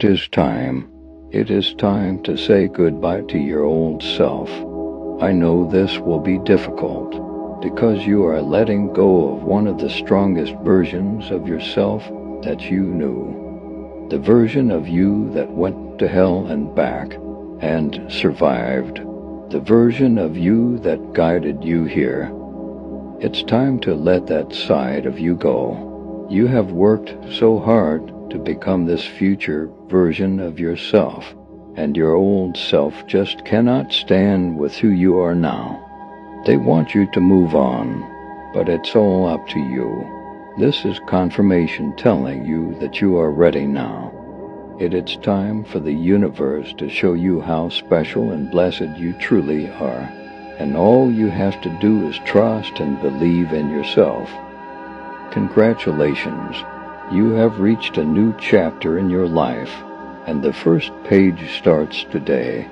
It is time. It is time to say goodbye to your old self. I know this will be difficult because you are letting go of one of the strongest versions of yourself that you knew. The version of you that went to hell and back and survived. The version of you that guided you here. It's time to let that side of you go. You have worked so hard to become this future version of yourself, and your old self just cannot stand with who you are now. They want you to move on, but it's all up to you. This is confirmation telling you that you are ready now. It is time for the universe to show you how special and blessed you truly are, and all you have to do is trust and believe in yourself. Congratulations. You have reached a new chapter in your life, and the first page starts today.